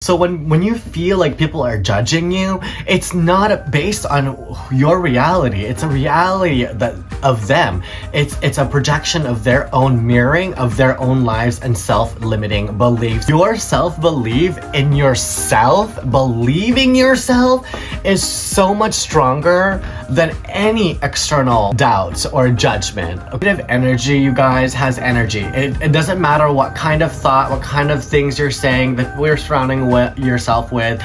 So when you feel like people are judging you, it's not based on your reality. It's a reality of them. It's a projection of their own mirroring of their own lives and self-limiting beliefs. Your self-belief in yourself, believing yourself, is so much stronger than any external doubts or judgment. Negative energy, you guys, has energy. It doesn't matter what kind of thought, what kind of things you're saying that we're surrounding yourself with.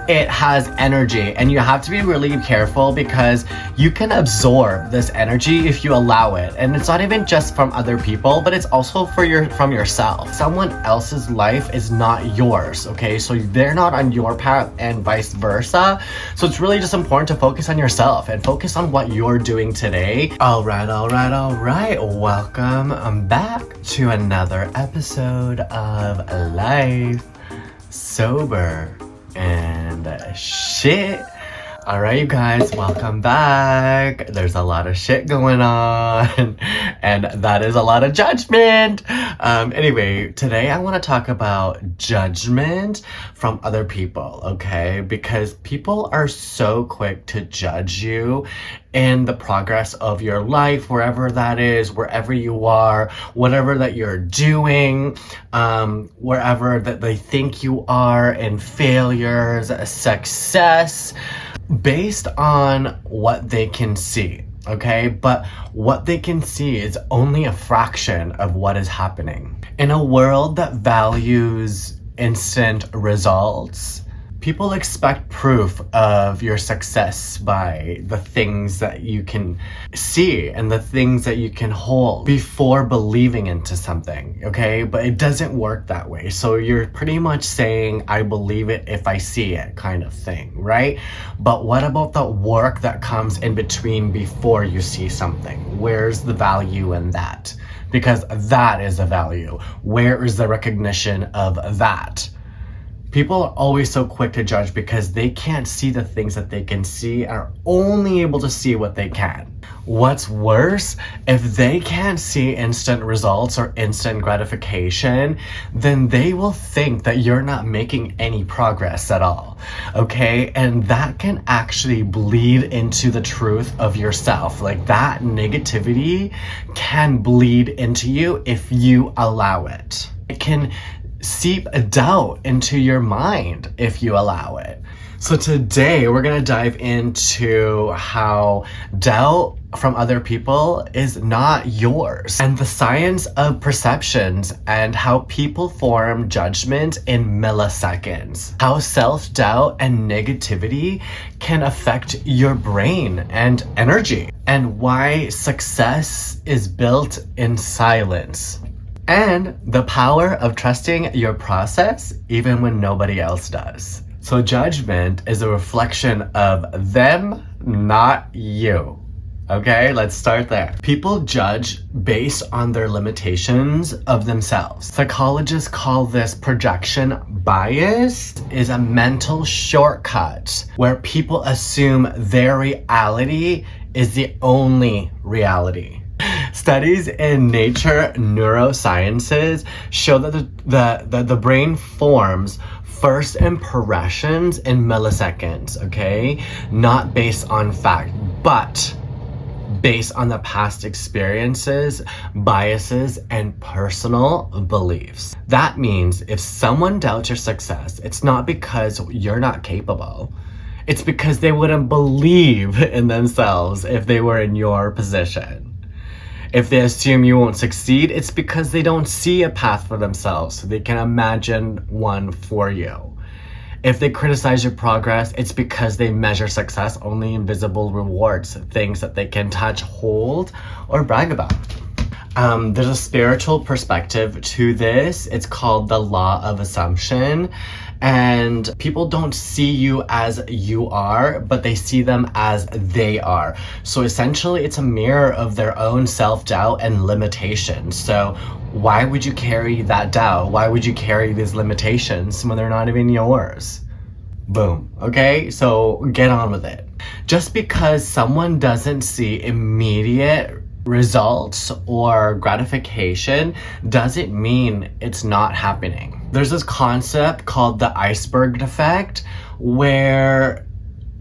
It has energy, and you have to be really careful because you can absorb this energy if you allow it. And it's not even just from other people, but it's also from yourself. Someone else's life is not yours, okay? So they're not on your path and vice versa. So it's really just important to focus on yourself and focus on what you're doing today. All right. Welcome back to another episode of Life Sober and Shit. All right, you guys, welcome back. There's a lot of shit going on, and that is a lot of judgment. Anyway, today I want to talk about judgment from other people, okay? Because people are so quick to judge you in the progress of your life, wherever that is, wherever you are, whatever that you're doing, wherever that they think you are, in failures, success, based on what they can see, okay? But what they can see is only a fraction of what is happening. In a world that values instant results, people expect proof of your success by the things that you can see and the things that you can hold before believing into something, okay? But it doesn't work that way. So you're pretty much saying, I believe it if I see it, kind of thing, right? But what about the work that comes in between before you see something? Where's the value in that? Because that is the value. Where is the recognition of that? People are always so quick to judge because they can't see the things that they can see and are only able to see what they can. What's worse, if they can't see instant results or instant gratification, then they will think that you're not making any progress at all, okay? And that can actually bleed into the truth of yourself. Like, that negativity can bleed into you if you allow it. It can seep a doubt into your mind if you allow it. So today we're going to dive into how doubt from other people is not yours, and the science of perceptions and how people form judgment in milliseconds, how self-doubt and negativity can affect your brain and energy, and why success is built in silence, and the power of trusting your process even when nobody else does. So judgment is a reflection of them, not you. Okay, let's start there. People judge based on their limitations of themselves. Psychologists call this projection bias. Is a mental shortcut where people assume their reality is the only reality. Studies in Nature neurosciences show that the brain forms first impressions in milliseconds, okay? Not based on fact, but based on the past experiences, biases, and personal beliefs. That means if someone doubts your success, it's not because you're not capable. It's because they wouldn't believe in themselves if they were in your position. If they assume you won't succeed, it's because they don't see a path for themselves, so they can imagine one for you. If they criticize your progress, it's because they measure success only in visible rewards, things that they can touch, hold, or brag about. There's a spiritual perspective to this. It's called the law of assumption. And people don't see you as you are, but they see them as they are. So essentially, it's a mirror of their own self-doubt and limitations. So why would you carry that doubt? Why would you carry these limitations when they're not even yours? Boom. Okay, so get on with it. Just because someone doesn't see immediate results or gratification doesn't mean it's not happening. there's this concept called the iceberg effect, where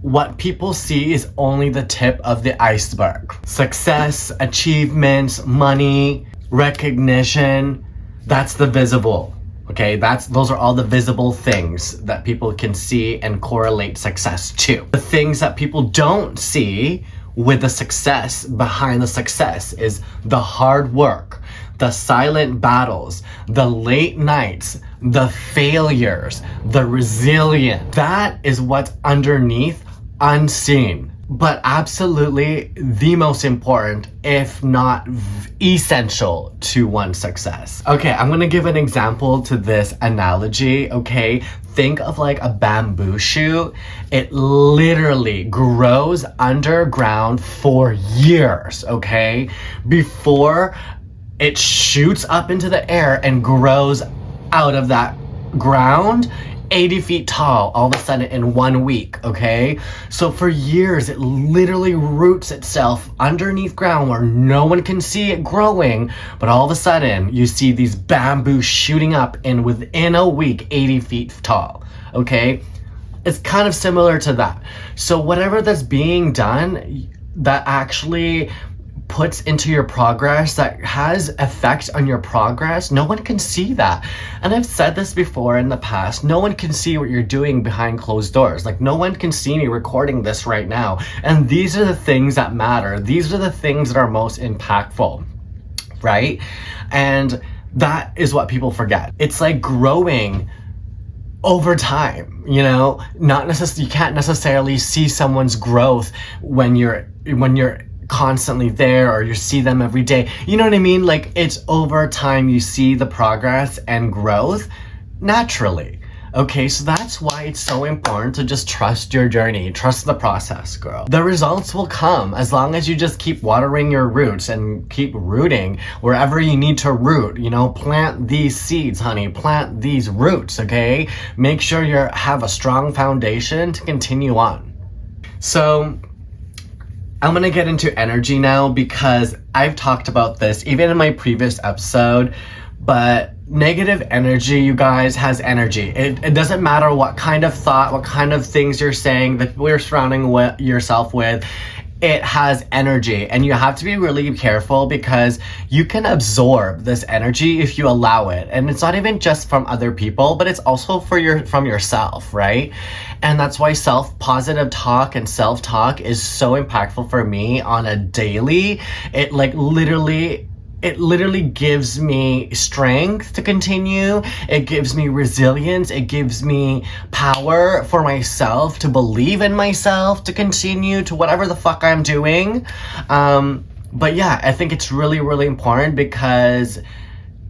what people see is only the tip of the iceberg. Success, achievements, money, recognition, that's the visible. Okay, those are all the visible things that people can see and correlate success to. The things that people don't see with the success behind the success is the hard work, the silent battles, the late nights, the failures, the resilience. That is what's underneath, unseen, but absolutely the most important, if not essential to one's success. Okay, I'm gonna give an example to this analogy, okay? Think of like a bamboo shoot. It literally grows underground for years, okay? Before it shoots up into the air and grows out of that ground 80 feet tall all of a sudden in 1 week, okay? So for years, it literally roots itself underneath ground where no one can see it growing, but all of a sudden, you see these bamboo shooting up in within a week, 80 feet tall, okay? It's kind of similar to that. So whatever that's being done, that actually puts into your progress, that has effect on your progress, no one can see that. And I've said this before in the past, no one can see what you're doing behind closed doors. Like, no one can see me recording this right now. And these are the things that matter. These are the things that are most impactful, right? And that is what people forget. It's like growing over time, you know, you can't necessarily see someone's growth when you're constantly there, or you see them every day. You know what I mean? Like, it's over time you see the progress and growth naturally. Okay, so that's why it's so important to just trust your journey, trust the process, girl. The results will come as long as you just keep watering your roots and keep rooting wherever you need to root. You know, plant these seeds, honey, plant these roots, okay? Make sure you have a strong foundation to continue on. So I'm gonna get into energy now, because I've talked about this even in my previous episode, but negative energy, you guys, has energy. It doesn't matter what kind of thought, what kind of things you're saying, that we're surrounding yourself with, it has energy. And you have to be really careful, because you can absorb this energy if you allow it. And it's not even just from other people, but it's also from yourself, right? And that's why positive talk and self-talk is so impactful for me on a daily. It literally gives me strength to continue. It gives me resilience. It gives me power for myself to believe in myself, to continue to whatever the fuck I'm doing. But yeah, I think it's really, really important, because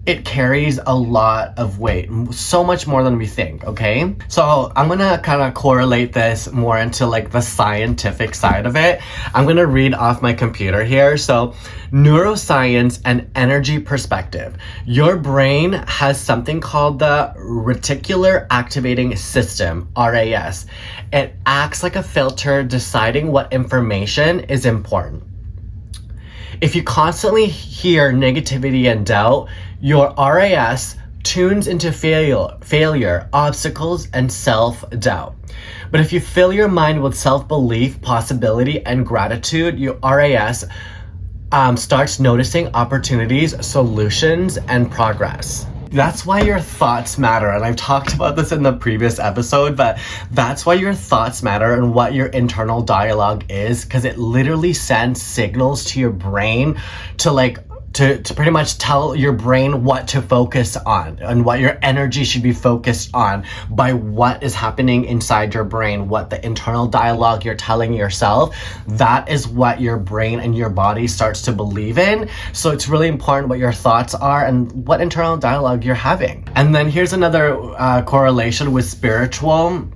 it carries a lot of weight, so much more than we think, okay? So I'm gonna kind of correlate this more into like the scientific side of it. I'm gonna read off my computer here. So, neuroscience and energy perspective. Your brain has something called the reticular activating system, RAS. It acts like a filter, deciding what information is important. If you constantly hear negativity and doubt, your RAS tunes into failure, obstacles, and self-doubt. But if you fill your mind with self-belief, possibility, and gratitude, your RAS starts noticing opportunities, solutions, and progress. That's why your thoughts matter. And I've talked about this in the previous episode, but that's why your thoughts matter and what your internal dialogue is, because it literally sends signals to your brain to pretty much tell your brain what to focus on and what your energy should be focused on by what is happening inside your brain, what the internal dialogue you're telling yourself. That is what your brain and your body starts to believe in. So it's really important what your thoughts are and what internal dialogue you're having. And then here's another correlation with spiritual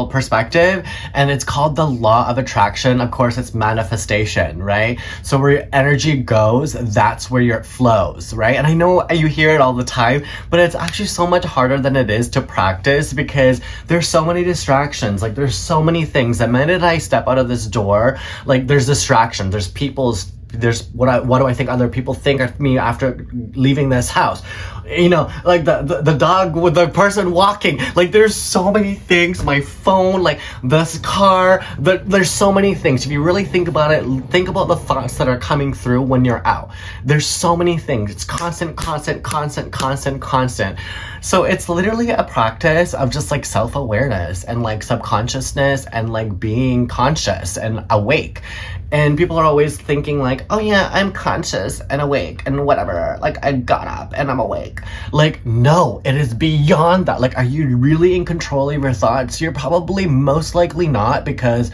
perspective, and it's called the law of attraction. Of course, it's manifestation, right? So where your energy goes, that's where your flows, right? And I know you hear it all the time, but it's actually so much harder than it is to practice, because there's so many distractions. Like, there's so many things. The minute I step out of this door, like, there's distractions. There's people's There's what do I think other people think of me after leaving this house? You know, like the dog with the person walking. Like there's so many things. My phone, like this car. There's so many things. If you really think about it, think about the thoughts that are coming through when you're out. There's so many things. It's constant. So it's literally a practice of just like self-awareness and like subconsciousness and like being conscious and awake. And people are always thinking like, oh yeah, I'm conscious and awake and whatever. Like I got up and I'm awake. Like, no, it is beyond that. Like, are you really in control of your thoughts? You're probably most likely not, because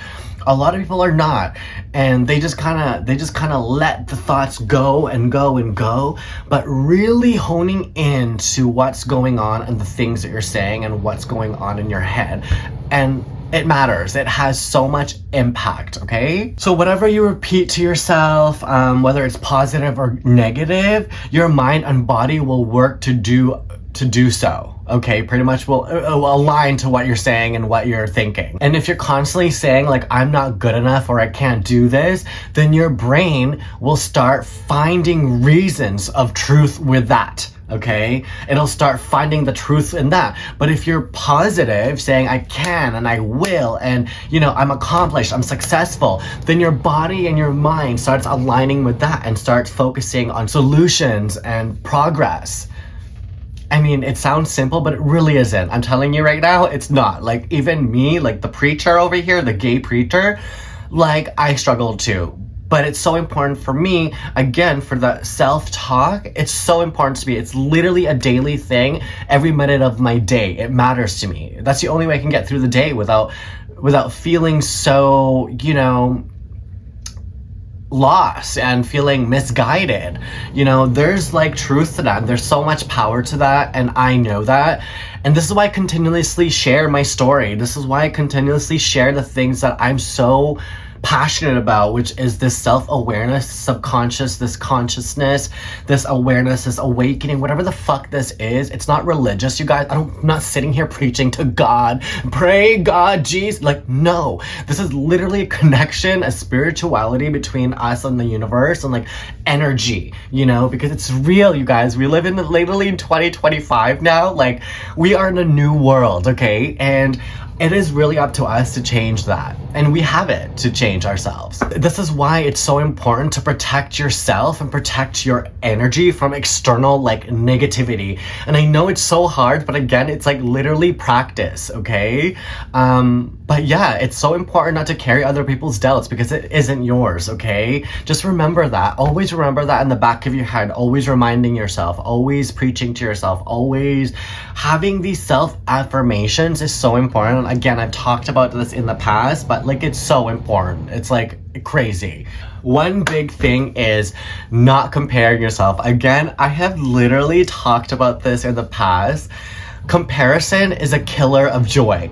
a lot of people are not. And they just kind of let the thoughts go and go and go. But really honing in to what's going on and the things that you're saying and what's going on in your head. And it matters. It has so much impact, okay? So whatever you repeat to yourself, whether it's positive or negative, your mind and body will work to do so, okay? Pretty much will align to what you're saying and what you're thinking. And if you're constantly saying like, I'm not good enough or I can't do this, then your brain will start finding reasons of truth with that. Okay, it'll start finding the truth in that. But if you're positive, saying I can and I will, and you know, I'm accomplished, I'm successful, then your body and your mind starts aligning with that and starts focusing on solutions and progress. I mean, it sounds simple, but it really isn't. I'm telling you right now, it's not. Like even me, like the preacher over here, the gay preacher, like I struggled too. But it's so important for me, again, for the self-talk, it's so important to me. It's literally a daily thing, every minute of my day. It matters to me. That's the only way I can get through the day without feeling so, you know, lost and feeling misguided. You know, there's like truth to that. There's so much power to that, and I know that. And this is why I continuously share my story. This is why I continuously share the things that I'm so passionate about, which is this self-awareness, subconscious, this consciousness, this awareness, this awakening, whatever the fuck this is. It's not religious, you guys. I'm not sitting here preaching to God, pray God, Jesus. Like, no, this is literally a connection, a spirituality between us and the universe, and like energy, you know, because it's real, you guys. We live in literally in 2025 now. Like, we are in a new world, okay? And it is really up to us to change that. And we have it to change ourselves. This is why it's so important to protect yourself and protect your energy from external like negativity. And I know it's so hard, but again, it's like literally practice, okay? But yeah, it's so important not to carry other people's doubts because it isn't yours, okay? Just remember that. Always remember that in the back of your head. Always reminding yourself, always preaching to yourself, always having these self-affirmations is so important. Again, I've talked about this in the past, but like it's so important. It's like crazy. One big thing is not comparing yourself. Again, I have literally talked about this in the past. Comparison is a killer of joy,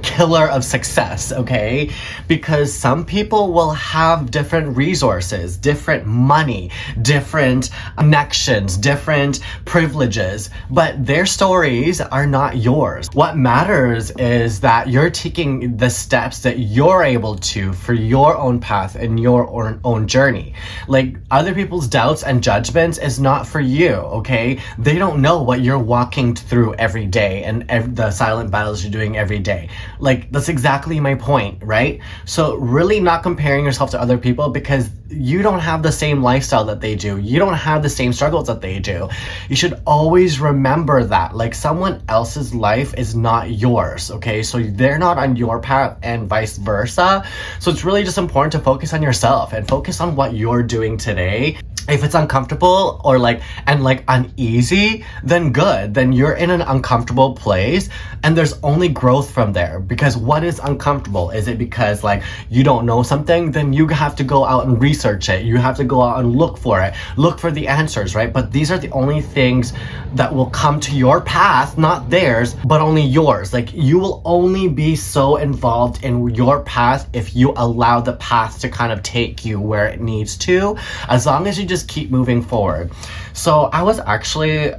killer of success, okay? Because some people will have different resources, different money, different connections, different privileges, but their stories are not yours. What matters is that you're taking the steps that you're able to for your own path and your own journey. Like, other people's doubts and judgments is not for you, okay? They don't know what you're walking through every day and the silent battles you're doing every day. Like, that's exactly my point, right? So really not comparing yourself to other people, because you don't have the same lifestyle that they do. You don't have the same struggles that they do. You should always remember that. Like, someone else's life is not yours, okay? So they're not on your path and vice versa. So it's really just important to focus on yourself and focus on what you're doing today. If it's uncomfortable or like uneasy, then good. Then you're in an uncomfortable place and there's only growth from there. Because what is uncomfortable? Is it because like you don't know something? Then you have to go out and research it. You have to go out and look for it. Look for the answers, right? But these are the only things that will come to your path, not theirs, but only yours. Like, you will only be so involved in your path if you allow the path to kind of take you where it needs to. As long as you just just keep moving forward. So I was actually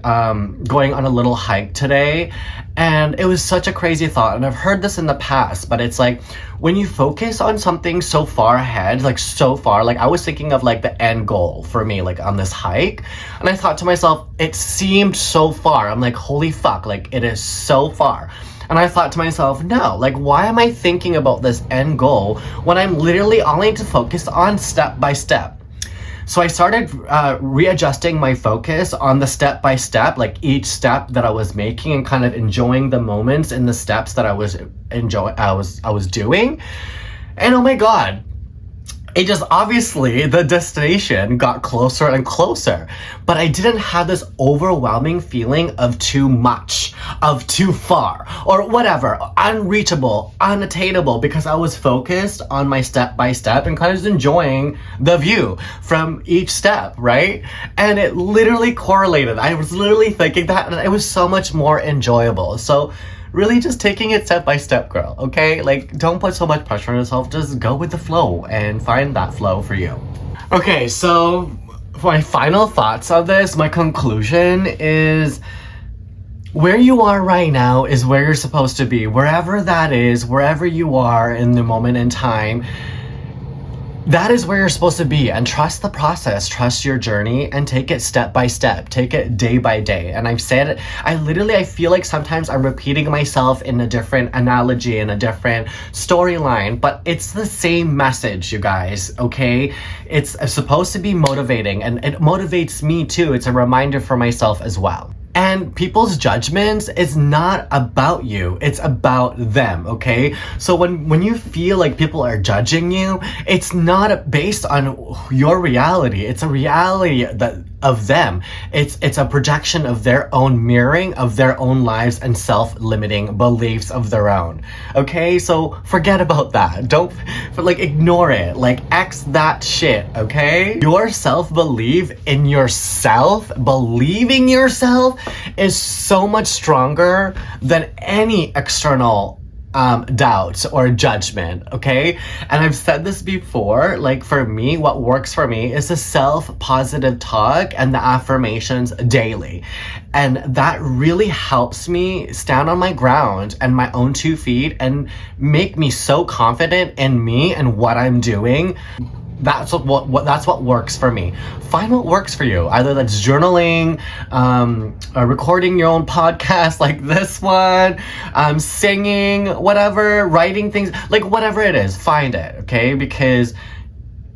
going on a little hike today, and it was such a crazy thought, and I've heard this in the past, but it's like when you focus on something so far ahead, like so far, like I was thinking of like the end goal for me, like on this hike, and I thought to myself, it seemed so far. I'm like, holy fuck, like it is so far. And I thought to myself, no, like why am I thinking about this end goal when I'm literally only to focus on step by step? So I started readjusting my focus on the step by step, like each step that I was making, and kind of enjoying the moments in the steps that I was doing. And oh my God, it just obviously the destination got closer and closer, but I didn't have this overwhelming feeling of too much, of too far, or whatever, unreachable, unattainable, because I was focused on my step by step and kind of just enjoying the view from each step, right? And it literally correlated. I was literally thinking that, and it was so much more enjoyable. So really just taking it step by step, girl, okay? Like, don't put so much pressure on yourself. Just go with the flow and find that flow for you. Okay, so for my final thoughts on this, my conclusion is where you are right now is where you're supposed to be. Wherever that is, wherever you are in the moment in time, that is where you're supposed to be, and trust the process, trust your journey, and take it step by step, take it day by day. And I've said it, I feel like sometimes I'm repeating myself in a different analogy, in a different storyline, but it's the same message, you guys, okay? It's supposed to be motivating, and it motivates me too. It's a reminder for myself as well. And people's judgments is not about you, it's about them, okay? So when you feel like people are judging you, it's not based on your reality. It's a reality of them. It's a projection of their own mirroring of their own lives and self-limiting beliefs of their own. Okay, so forget about that. Don't ignore it. Like, X that shit, okay? Your self-belief in yourself, believing yourself, is so much stronger than any external doubts or judgment, okay? And I've said this before, like for me, what works for me is the self-positive talk and the affirmations daily. And that really helps me stand on my ground and my own 2 feet and make me so confident in me and what I'm doing. That's what works for me. Find what works for you. Either that's journaling, recording your own podcast like this one, singing, whatever, writing things, like whatever it is, find it, okay? Because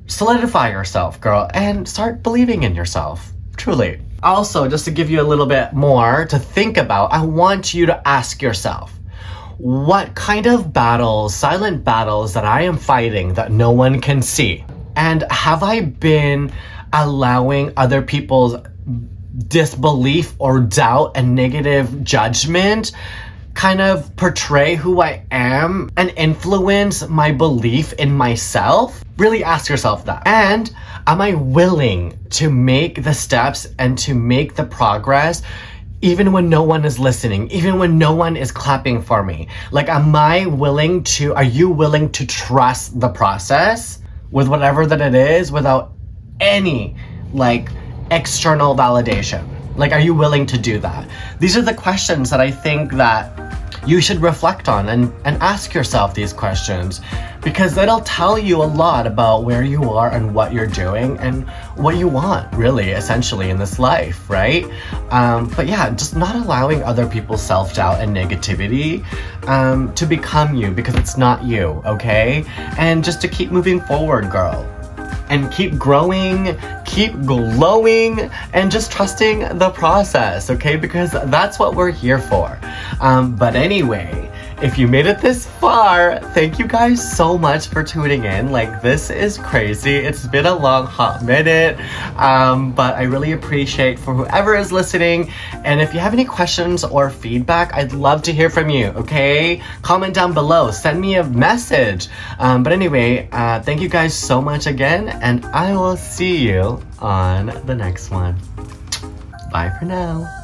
solidify yourself, girl, and start believing in yourself, truly. Also, just to give you a little bit more to think about, I want you to ask yourself, what kind of battles, silent battles that I am fighting that no one can see? And have I been allowing other people's disbelief or doubt and negative judgment kind of portray who I am and influence my belief in myself? Really ask yourself that. And am I willing to make the steps and to make the progress even when no one is listening, even when no one is clapping for me? Like, are you willing to trust the process with whatever that it is without any external validation? Like, are you willing to do that? These are the questions that I think that you should reflect on and ask yourself these questions, because that'll tell you a lot about where you are and what you're doing and what you want, really, essentially, in this life, right? But yeah, just not allowing other people's self-doubt and negativity to become you, because it's not you, okay? And just to keep moving forward, girl. And keep growing, keep glowing, and just trusting the process, okay? Because that's what we're here for. But anyway, if you made it this far, thank you guys so much for tuning in. Like, this is crazy. It's been a long hot minute, but I really appreciate for whoever is listening. And if you have any questions or feedback, I'd love to hear from you, okay? Comment down below, send me a message. But anyway, thank you guys so much again, and I will see you on the next one. Bye for now.